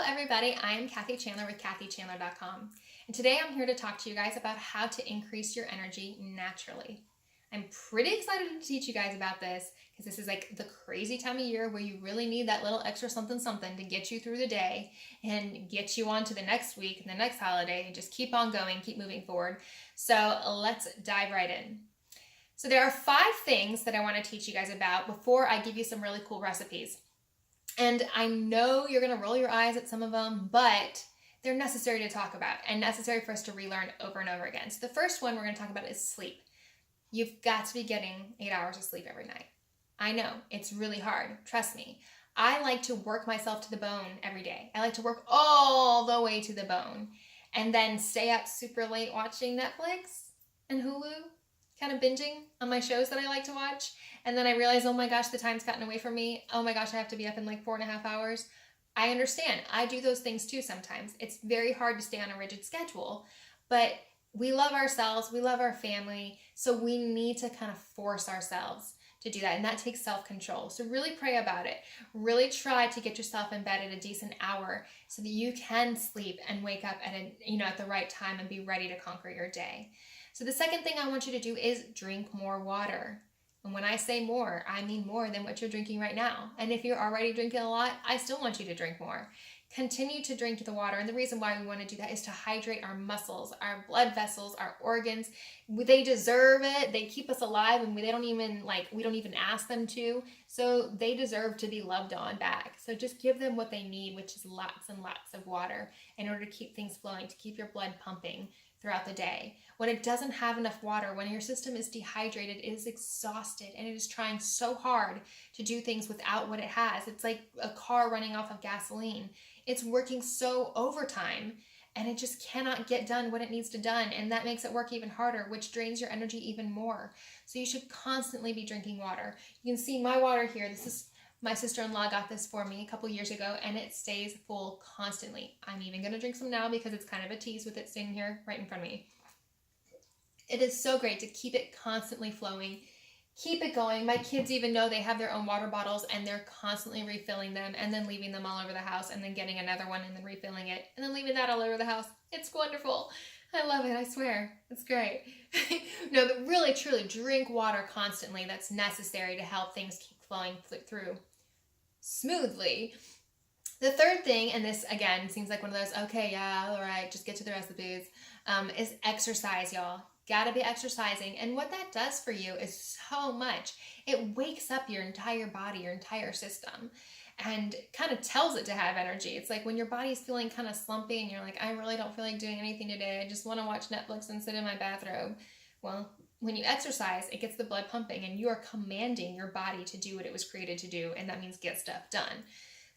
everybody, I'm Kathy Chandler with CathyChandler.com, and today I'm here to talk to you guys about how to increase your energy naturally. I'm pretty excited to teach you guys about this because this is like the crazy time of year where you really need that little extra something to get you through the day and get you on to the next week and the next holiday and just keep on going, keep moving forward. So let's dive right in. So there are 5 things that I want to teach you guys about before I give you some really cool recipes. And I know you're going to roll your eyes at some of them, but they're necessary to talk about and necessary for us to relearn over and over again. So the first one we're going to talk about is sleep. You've got to be getting 8 hours of sleep every night. I know, it's really hard. Trust me. I like to work myself to the bone every day. I like to work all the way to the bone and then stay up super late watching Netflix and Hulu, kind of binging on my shows that I like to watch. And then I realize, oh my gosh, the time's gotten away from me. Oh my gosh, I have to be up in like 4.5 hours. I understand. I do those things too sometimes. It's very hard to stay on a rigid schedule, but we love ourselves. We love our family. So we need to kind of force ourselves to do that. And that takes self-control. So really pray about it. Really try to get yourself in bed at a decent hour so that you can sleep and wake up at the right time and be ready to conquer your day. So the second thing I want you to do is drink more water. And when I say more, I mean more than what you're drinking right now. And if you're already drinking a lot, I still want you to drink more. Continue to drink the water. And the reason why we want to do that is to hydrate our muscles, our blood vessels, our organs. They deserve it. They keep us alive and we don't even ask them to. So they deserve to be loved on back. So just give them what they need, which is lots and lots of water in order to keep things flowing, to keep your blood pumping throughout the day. When it doesn't have enough water, when your system is dehydrated, it is exhausted and it is trying so hard to do things without what it has. It's like a car running off of gasoline. It's working so overtime and it just cannot get done what it needs to done, and that makes it work even harder, which drains your energy even more. So you should constantly be drinking water. You can see my water here. This is my sister-in-law got this for me a couple years ago, and it stays full constantly. I'm even going to drink some now because it's kind of a tease with it sitting here right in front of me. It is so great to keep it constantly flowing. Keep it going. My kids even know they have their own water bottles, and they're constantly refilling them and then leaving them all over the house and then getting another one and then refilling it and then leaving that all over the house. It's wonderful. I love it, I swear. It's great. No, but really, truly, drink water constantly. That's necessary to help things keep flowing through smoothly. The third thing, and this again seems like one of those, okay, yeah, all right, just get to the recipes, is exercise, y'all. Gotta be exercising. And what that does for you is so much. It wakes up your entire body, your entire system, and kind of tells it to have energy. It's like when your body's feeling kind of slumpy and you're like, I really don't feel like doing anything today. I just want to watch Netflix and sit in my bathrobe. Well, when you exercise, it gets the blood pumping and you are commanding your body to do what it was created to do, and that means get stuff done.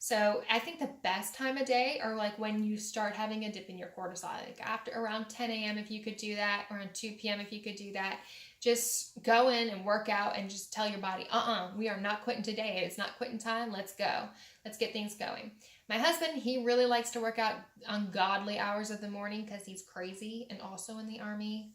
So I think the best time of day are like when you start having a dip in your cortisol, like after around 10 a.m. if you could do that, around 2 p.m. if you could do that. Just go in and work out and just tell your body, we are not quitting today. It's not quitting time. Let's go. Let's get things going. My husband, he really likes to work out ungodly hours of the morning because he's crazy and also in the Army.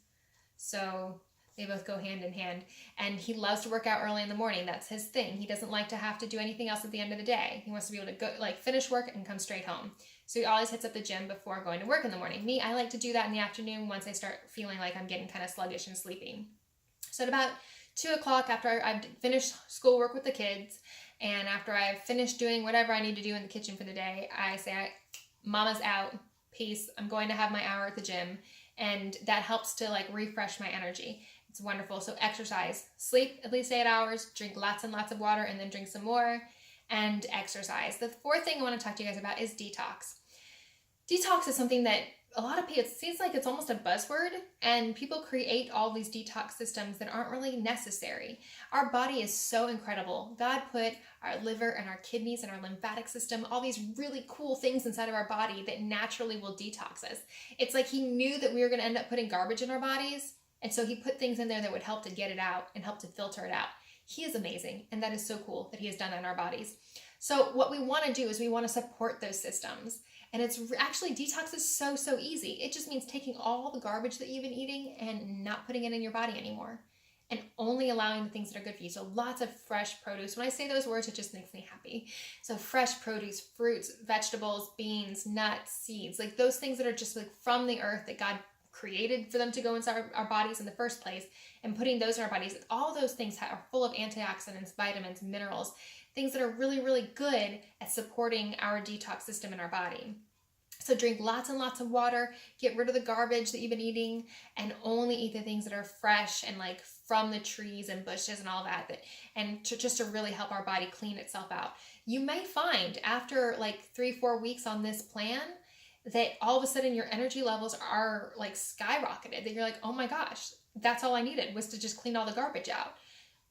So they both go hand in hand. And he loves to work out early in the morning. That's his thing. He doesn't like to have to do anything else at the end of the day. He wants to be able to go, finish work and come straight home. So he always hits up the gym before going to work in the morning. Me, I like to do that in the afternoon once I start feeling like I'm getting kind of sluggish and sleepy. So at about 2 o'clock, after I've finished schoolwork with the kids, and after I've finished doing whatever I need to do in the kitchen for the day, I say, Mama's out. Peace. I'm going to have my hour at the gym. And that helps to refresh my energy. It's wonderful. So exercise, sleep at least 8 hours, drink lots and lots of water, and then drink some more, and exercise. The fourth thing I want to talk to you guys about is detox. Detox is something that a lot of people, it seems like it's almost a buzzword, and people create all these detox systems that aren't really necessary. Our body is so incredible. God put our liver and our kidneys and our lymphatic system, all these really cool things inside of our body that naturally will detox us. It's like he knew that we were going to end up putting garbage in our bodies, and so he put things in there that would help to get it out and help to filter it out. He is amazing, and that is so cool that he has done that in our bodies. So what we want to do is we want to support those systems. And it's actually, detox is so easy. It just means taking all the garbage that you've been eating and not putting it in your body anymore. and only allowing the things that are good for you. So lots of fresh produce. When I say those words, it just makes me happy. So fresh produce, fruits, vegetables, beans, nuts, seeds, like those things that are just like from the earth that God created for them to go inside our bodies in the first place, and putting those in our bodies. All those things are full of antioxidants, vitamins, minerals, things that are really, really good at supporting our detox system in our body. So drink lots and lots of water, get rid of the garbage that you've been eating, and only eat the things that are fresh and like from the trees and bushes and all that, and just to really help our body clean itself out. You may find after like 3-4 weeks on this plan that all of a sudden your energy levels are like skyrocketed, that you're like, oh my gosh, that's all I needed was to just clean all the garbage out.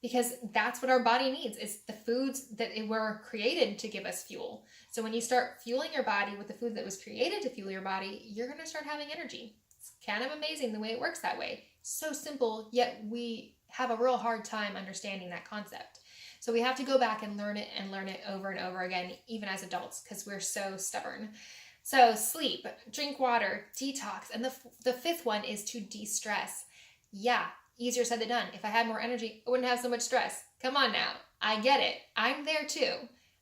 Because that's what our body needs, is the foods that were created to give us fuel. So when you start fueling your body with the food that was created to fuel your body, you're going to start having energy. It's kind of amazing the way it works that way. So simple, yet we have a real hard time understanding that concept. So we have to go back and learn it over and over again, even as adults, because we're so stubborn. So sleep, drink water, detox, and the fifth one is to de-stress. Yeah. Easier said than done. If I had more energy, I wouldn't have so much stress. Come on now. I get it. I'm there too.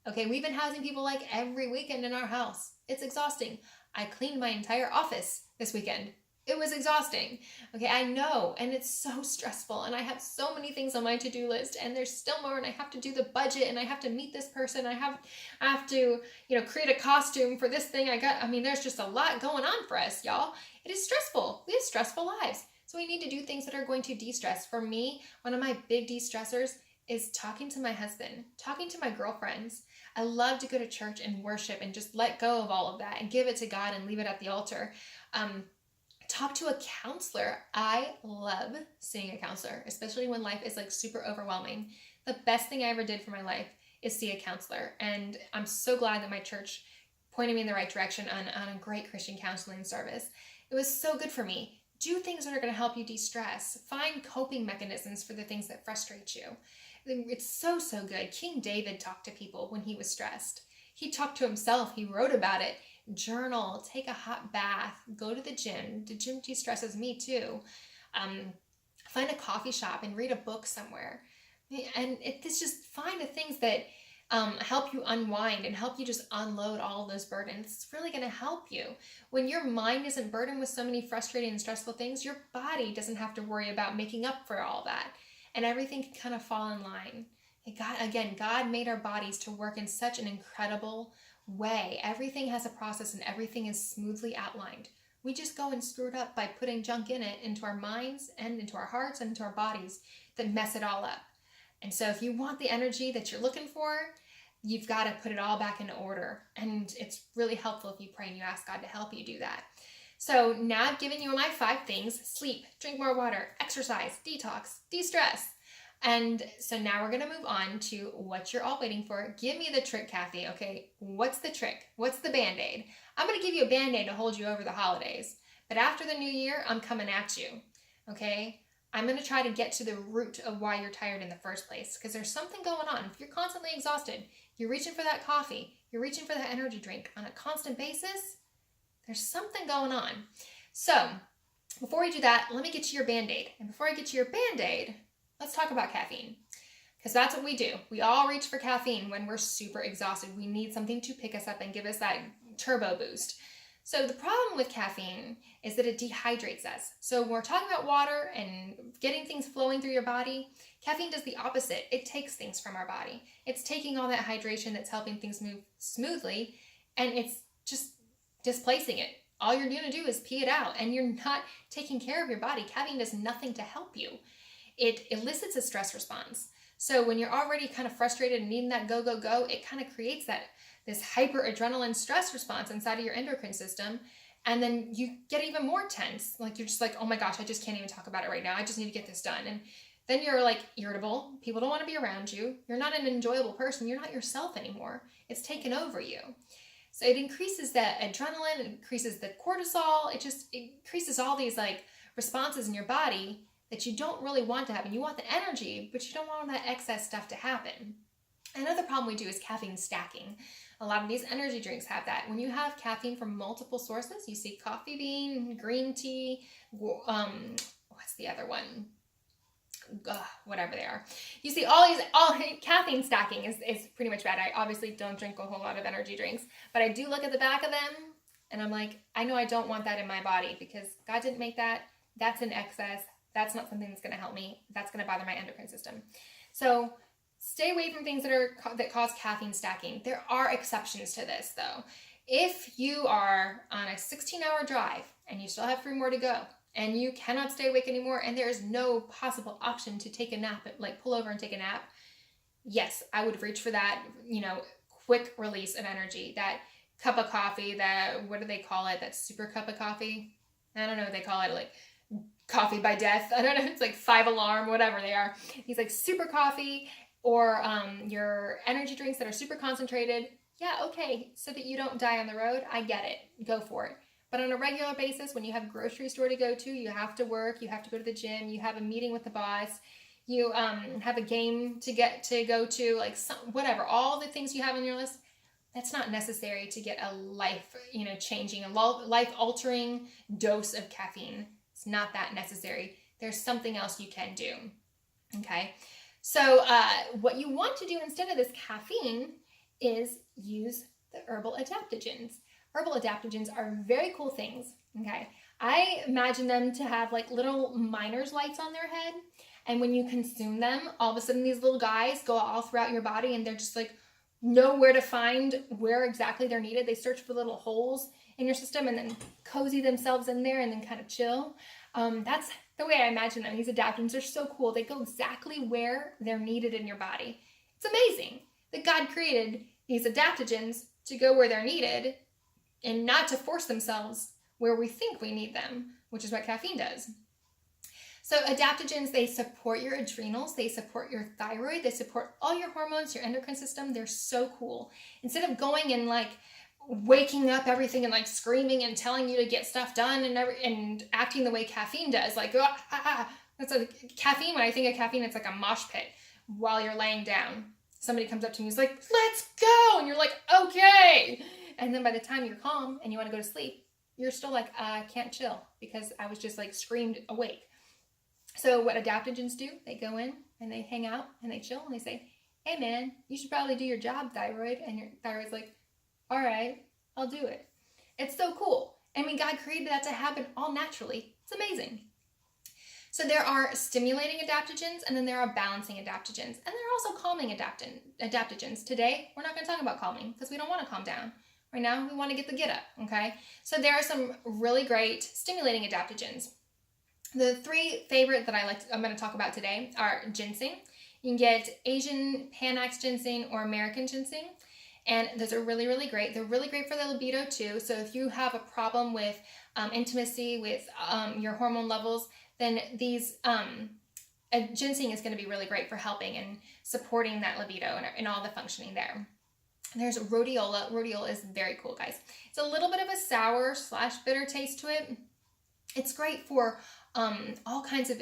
Okay, we've been housing people like every weekend in our house. It's exhausting. I cleaned my entire office this weekend. It was exhausting. Okay, I know, and it's so stressful, and I have so many things on my to-do list, and there's still more, and I have to do the budget, and I have to meet this person. I have to, create a costume for this thing. There's just a lot going on for us, y'all. It is stressful. We have stressful lives. So we need to do things that are going to de-stress. For me, one of my big de-stressors is talking to my husband, talking to my girlfriends. I love to go to church and worship and just let go of all of that and give it to God and leave it at the altar. Talk to a counselor. I love seeing a counselor, especially when life is like super overwhelming. The best thing I ever did for my life is see a counselor. And I'm so glad that my church pointed me in the right direction on a great Christian counseling service. It was so good for me. Do things that are going to help you de-stress. Find coping mechanisms for the things that frustrate you. It's so, so good. King David talked to people when he was stressed. He talked to himself. He wrote about it. Journal. Take a hot bath. Go to the gym. The gym de-stresses me too. Find a coffee shop and read a book somewhere. And it's just find the things that help you unwind and help you just unload all of those burdens. It's really going to help you. When your mind isn't burdened with so many frustrating and stressful things, your body doesn't have to worry about making up for all that. And everything can kind of fall in line. God made our bodies to work in such an incredible way. Everything has a process and everything is smoothly outlined. We just go and screw it up by putting junk in it into our minds and into our hearts and into our bodies that mess it all up. And so if you want the energy that you're looking for, you've got to put it all back into order. And it's really helpful if you pray and you ask God to help you do that. So now I've given you my 5 things: sleep, drink more water, exercise, detox, de-stress. And so now we're going to move on to what you're all waiting for. Give me the trick, Kathy. Okay, what's the trick? What's the Band-Aid? I'm going to give you a Band-Aid to hold you over the holidays. But after the new year, I'm coming at you. Okay? I'm going to try to get to the root of why you're tired in the first place, because there's something going on. If you're constantly exhausted, you're reaching for that coffee, you're reaching for that energy drink on a constant basis, there's something going on. So before we do that, let me get you your Band-Aid. And before I get you your Band-Aid, let's talk about caffeine, because that's what we do. We all reach for caffeine when we're super exhausted. We need something to pick us up and give us that turbo boost. So the problem with caffeine is that it dehydrates us. So when we're talking about water and getting things flowing through your body, caffeine does the opposite. It takes things from our body. It's taking all that hydration that's helping things move smoothly, and it's just displacing it. All you're going to do is pee it out, and you're not taking care of your body. Caffeine does nothing to help you. It elicits a stress response. So when you're already kind of frustrated and needing that go, go, go, it kind of creates this hyper-adrenaline stress response inside of your endocrine system. And then you get even more tense. Like you're just like, oh my gosh, I just can't even talk about it right now. I just need to get this done. And then you're like irritable. People don't want to be around you. You're not an enjoyable person. You're not yourself anymore. It's taken over you. So it increases the adrenaline, it increases the cortisol. It increases all these like responses in your body that you don't really want to happen. You want the energy, but you don't want that excess stuff to happen. Another problem we do is caffeine stacking. A lot of these energy drinks have that. When you have caffeine from multiple sources, you see coffee bean, green tea, what's the other one? whatever they are. You see all caffeine stacking is pretty much bad. I obviously don't drink a whole lot of energy drinks, but I do look at the back of them and I'm like, I know I don't want that in my body because God didn't make that. That's in excess. That's not something that's going to help me. That's going to bother my endocrine system. So stay away from things that cause caffeine stacking. There are exceptions to this though. If you are on a 16-hour drive and you still have 3 more to go and you cannot stay awake anymore and there is no possible option to take a nap, like pull over and take a nap, yes, I would reach for that, quick release of energy, that cup of coffee, what do they call it? That super cup of coffee? I don't know what they call it, like coffee by death. I don't know. It's like 5 alarm, whatever they are. He's like super coffee or your energy drinks that are super concentrated. Yeah, okay, so that you don't die on the road, I get it. Go for it. But on a regular basis, when you have a grocery store to go to, you have to work, you have to go to the gym, you have a meeting with the boss, you have a game to go to, like whatever, all the things you have on your list, that's not necessary to get a life-changing, a life-altering dose of caffeine. It's not that necessary. There's something else you can do, okay? So what you want to do instead of this caffeine is use the herbal adaptogens. Herbal adaptogens are very cool things, okay? I imagine them to have like little miner's lights on their head, and when you consume them, all of a sudden these little guys go all throughout your body and they're just like know where to find where exactly they're needed. They search for little holes in your system and then cozy themselves in there and then kind of chill. That's the way I imagine them. These adaptogens are so cool. They go exactly where they're needed in your body. It's amazing that God created these adaptogens to go where they're needed and not to force themselves where we think we need them, which is what caffeine does. So adaptogens, they support your adrenals, they support your thyroid, they support all your hormones, your endocrine system. They're so cool. Instead of going and like waking up everything and like screaming and telling you to get stuff done and acting the way caffeine does, like that's like caffeine. When I think of caffeine, it's like a mosh pit while you're laying down. Somebody comes up to me and is like, let's go, and you're like, okay. And then by the time you're calm and you want to go to sleep, you're still like, I can't chill because I was just like screamed awake. So what adaptogens do, they go in and they hang out and they chill and they say, hey man, you should probably do your job, thyroid. And your thyroid's like, all right, I'll do it. It's so cool. I mean, God created that to happen all naturally. It's amazing. So there are stimulating adaptogens and then there are balancing adaptogens. And there are also calming adaptogens. Today, we're not going to talk about calming because we don't want to calm down. Right now, we want to get the get up, okay? So there are some really great stimulating adaptogens. The 3 favorite that I'm going to talk about today are ginseng. You can get Asian Panax ginseng or American ginseng. And those are really, really great. They're really great for the libido too. So if you have a problem with intimacy, with your hormone levels, then these ginseng is going to be really great for helping and supporting that libido and all the functioning there. There's rhodiola. Rhodiola is very cool, guys. It's a little bit of a sour/bitter taste to it. It's great for all kinds of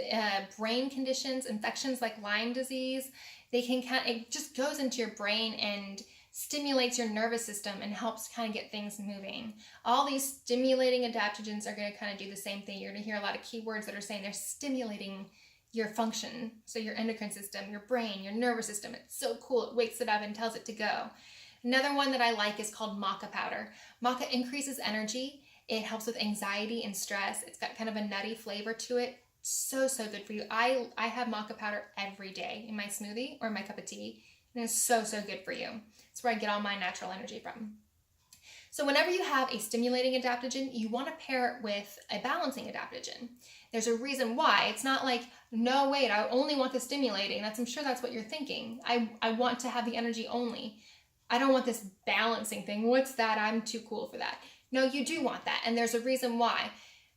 brain conditions, infections like Lyme disease. It just goes into your brain and stimulates your nervous system and helps kind of get things moving. All these stimulating adaptogens are going to kind of do the same thing. You're going to hear a lot of keywords that are saying they're stimulating your function. So your endocrine system, your brain, your nervous system. It's so cool. It wakes it up and tells it to go. Another one that I like is called maca powder. Maca increases energy. It helps with anxiety and stress. It's got kind of a nutty flavor to it. So, so good for you. I have maca powder every day in my smoothie or my cup of tea. And it's so, so good for you. It's where I get all my natural energy from. So whenever you have a stimulating adaptogen, you want to pair it with a balancing adaptogen. There's a reason why. It's not like, no, wait, I only want the stimulating. I'm sure that's what you're thinking. I want to have the energy only. I don't want this balancing thing. What's that? I'm too cool for that. No, you do want that. And there's a reason why.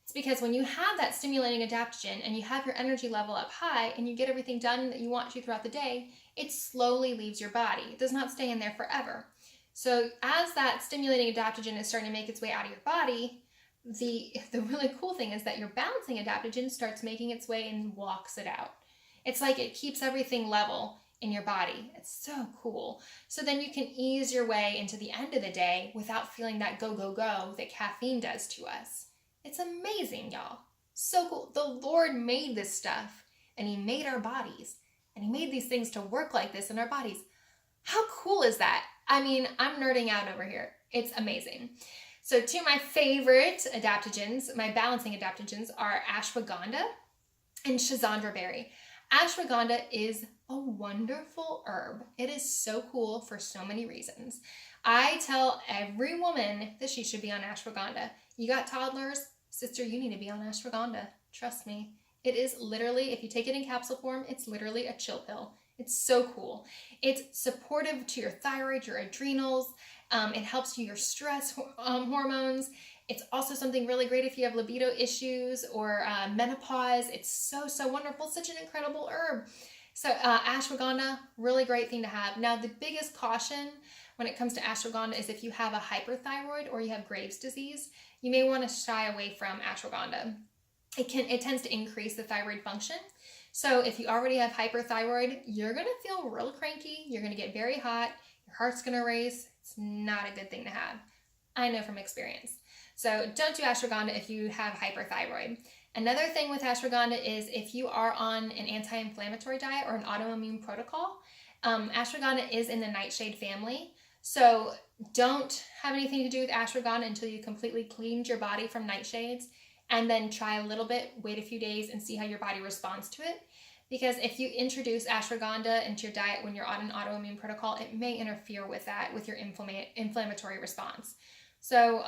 It's because when you have that stimulating adaptogen and you have your energy level up high and you get everything done that you want to throughout the day, it slowly leaves your body. It does not stay in there forever. So as that stimulating adaptogen is starting to make its way out of your body, the really cool thing is that your balancing adaptogen starts making its way and walks it out. It's like it keeps everything level in your body. It's so cool. So then you can ease your way into the end of the day without feeling that go, go, go that caffeine does to us. It's amazing, y'all. So cool. The Lord made this stuff. and he made our bodies, and he made these things to work like this in our bodies. How cool is that? I mean, I'm nerding out over here. It's amazing. So two of my favorite adaptogens, my balancing adaptogens, are ashwagandha and Schisandra berry. Ashwagandha is a wonderful herb. It is so cool for so many reasons. I tell every woman that she should be on ashwagandha. You got toddlers? Sister, you need to be on ashwagandha. Trust me. It is literally, if you take it in capsule form, it's literally a chill pill. It's so cool. It's supportive to your thyroid, your adrenals. It helps you your stress hormones. It's also something really great if you have libido issues or menopause. It's so, so wonderful. Such an incredible herb. So ashwagandha, really great thing to have. Now, the biggest caution when it comes to ashwagandha is if you have a hyperthyroid or you have Graves' disease, you may want to shy away from ashwagandha. It tends to increase the thyroid function. So if you already have hyperthyroid, you're going to feel real cranky. You're going to get very hot. Your heart's going to race. It's not a good thing to have. I know from experience. So don't do ashwagandha if you have hyperthyroid. Another thing with ashwagandha is if you are on an anti-inflammatory diet or an autoimmune protocol, ashwagandha is in the nightshade family. So don't have anything to do with ashwagandha until you completely cleaned your body from nightshades, and then try a little bit, wait a few days, and see how your body responds to it. Because if you introduce ashwagandha into your diet when you're on an autoimmune protocol, it may interfere with that, with your inflammatory response. So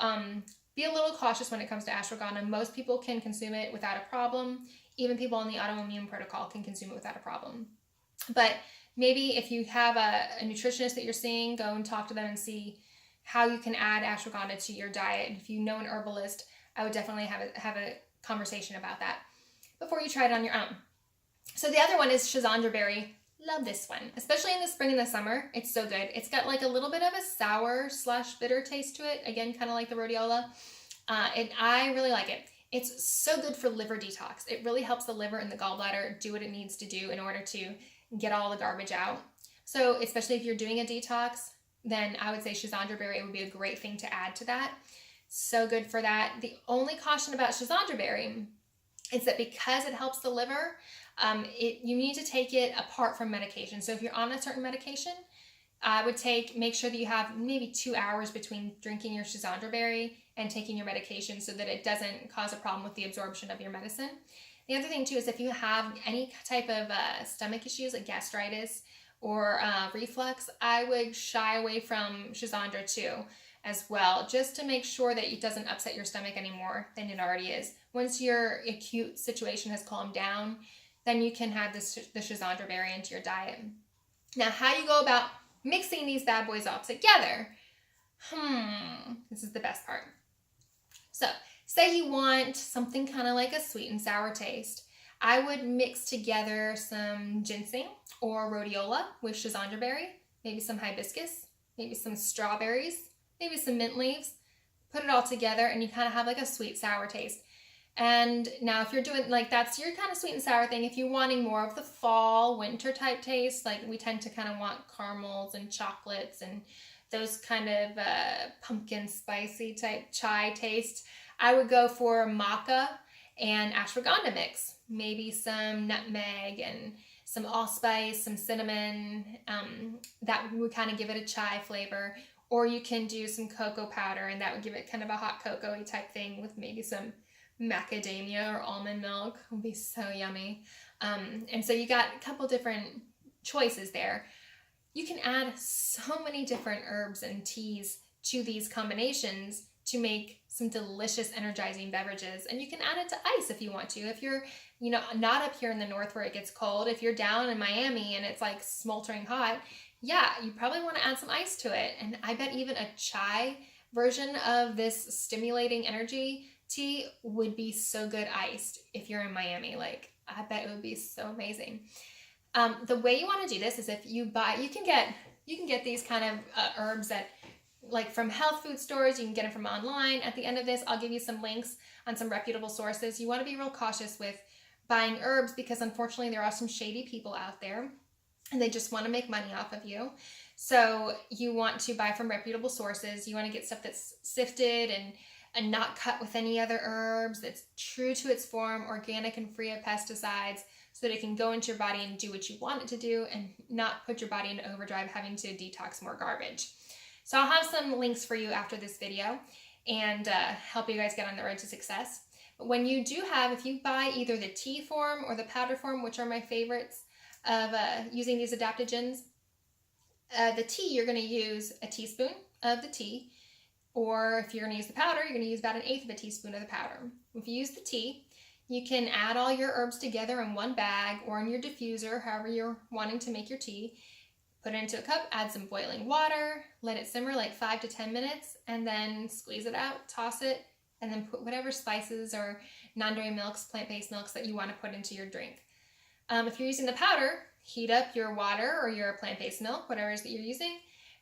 be a little cautious when it comes to ashwagandha. Most people can consume it without a problem. Even people on the autoimmune protocol can consume it without a problem. But maybe if you have a nutritionist that you're seeing, go and talk to them and see how you can add ashwagandha to your diet. If you know an herbalist, I would definitely have a conversation about that before you try it on your own. So the other one is Schisandra berry. Love this one, especially in the spring and the summer. It's so good. It's got like a little bit of a sour/bitter taste to it. Again, kind of like the rhodiola. And I really like it. It's so good for liver detox. It really helps the liver and the gallbladder do what it needs to do in order to get all the garbage out. So especially if you're doing a detox, then I would say Schisandra berry would be a great thing to add to that. So good for that. The only caution about Schisandra berry is that because it helps the liver, you need to take it apart from medication. So if you're on a certain medication, I would make sure that you have maybe 2 hours between drinking your Schisandra berry and taking your medication so that it doesn't cause a problem with the absorption of your medicine. The other thing too is if you have any type of stomach issues like gastritis or reflux, I would shy away from Schisandra too as well, just to make sure that it doesn't upset your stomach anymore than it already is. Once your acute situation has calmed down, then you can have the Schisandra berry into your diet. Now, how you go about mixing these bad boys all together? This is the best part. So, say you want something kind of like a sweet and sour taste. I would mix together some ginseng or rhodiola with Schisandra berry, maybe some hibiscus, maybe some strawberries, maybe some mint leaves. Put it all together and you kind of have like a sweet sour taste. And now if you're doing like that's your kind of sweet and sour thing, if you're wanting more of the fall, winter type taste, like we tend to kind of want caramels and chocolates and those kind of pumpkin spicy type chai taste, I would go for maca and ashwagandha mix. Maybe some nutmeg and some allspice, some cinnamon. That would kind of give it a chai flavor. Or you can do some cocoa powder and that would give it kind of a hot cocoa-y type thing with maybe some macadamia or almond milk. It would be so yummy. And so you got a couple different choices there. You can add so many different herbs and teas to these combinations to make some delicious energizing beverages. And you can add it to ice if you want to. If you're, not up here in the north where it gets cold, if you're down in Miami and it's like smoldering hot, yeah, you probably want to add some ice to it. And I bet even a chai version of this stimulating energy tea would be so good iced if you're in Miami. Like, I bet it would be so amazing. The way you want to do this is if you can get these kind of herbs at like from health food stores. You can get them from online. At the end of this, I'll give you some links on some reputable sources. You want to be real cautious with buying herbs because unfortunately there are some shady people out there and they just want to make money off of you. So you want to buy from reputable sources. You want to get stuff that's sifted and not cut with any other herbs, that's true to its form, organic and free of pesticides. so that it can go into your body and do what you want it to do and not put your body into overdrive having to detox more garbage. So I'll have some links for you after this video and help you guys get on the road to success. But when you do have, if you buy either the tea form or the powder form, which are my favorites of using these adaptogens, the tea, you're going to use a teaspoon of the tea, or if you're going to use the powder, you're going to use about 1/8 of a teaspoon of the powder. If you use the tea, you can add all your herbs together in one bag or in your diffuser, however you're wanting to make your tea. Put it into a cup, add some boiling water, let it simmer like 5 to 10 minutes, and then squeeze it out, toss it, and then put whatever spices or non-dairy milks, plant-based milks that you want to put into your drink. If you're using the powder, heat up your water or your plant-based milk, whatever it is that you're using,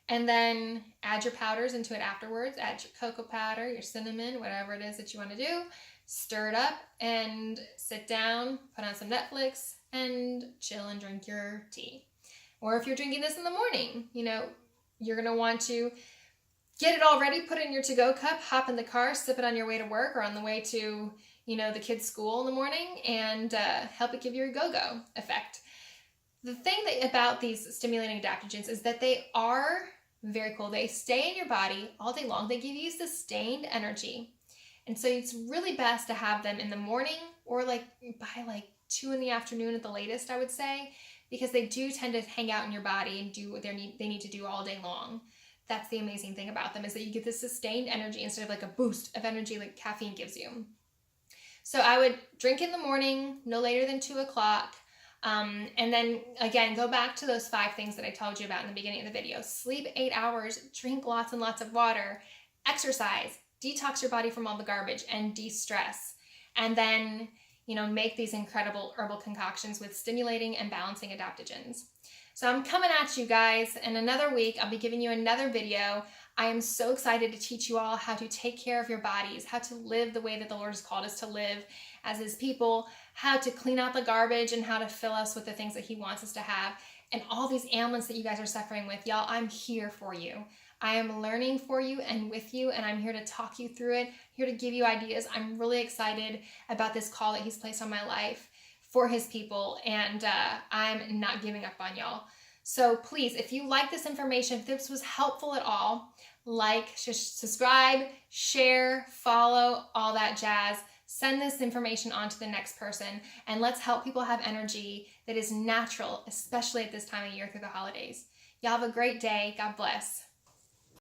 and then add your powders into it afterwards. Add your cocoa powder, your cinnamon, whatever it is that you want to do. Stir it up and sit down, put on some Netflix, and chill and drink your tea. Or if you're drinking this in the morning, you're going to want to get it all ready, put it in your to-go cup, hop in the car, sip it on your way to work or on the way to, the kids' school in the morning, and help it give you a go-go effect. The thing about these stimulating adaptogens is that they are very cool. They stay in your body all day long. They give you sustained energy. And so it's really best to have them in the morning or by 2 in the afternoon at the latest, I would say, because they do tend to hang out in your body and do what they need to do all day long. That's the amazing thing about them, is that you get this sustained energy instead of like a boost of energy like caffeine gives you. So I would drink in the morning, no later than 2 o'clock. And then again, go back to those 5 things that I told you about in the beginning of the video. Sleep 8 hours, drink lots and lots of water, exercise, detox your body from all the garbage, and de-stress. And then, make these incredible herbal concoctions with stimulating and balancing adaptogens. So I'm coming at you guys in another week. I'll be giving you another video. I am so excited to teach you all how to take care of your bodies, how to live the way that the Lord has called us to live as His people, how to clean out the garbage, and how to fill us with the things that He wants us to have. And all these ailments that you guys are suffering with, y'all, I'm here for you. I am learning for you and with you, and I'm here to talk you through it, here to give you ideas. I'm really excited about this call that He's placed on my life for His people, and I'm not giving up on y'all. So please, if you like this information, if this was helpful at all, subscribe, share, follow, all that jazz. Send this information on to the next person, and let's help people have energy that is natural, especially at this time of year through the holidays. Y'all have a great day. God bless.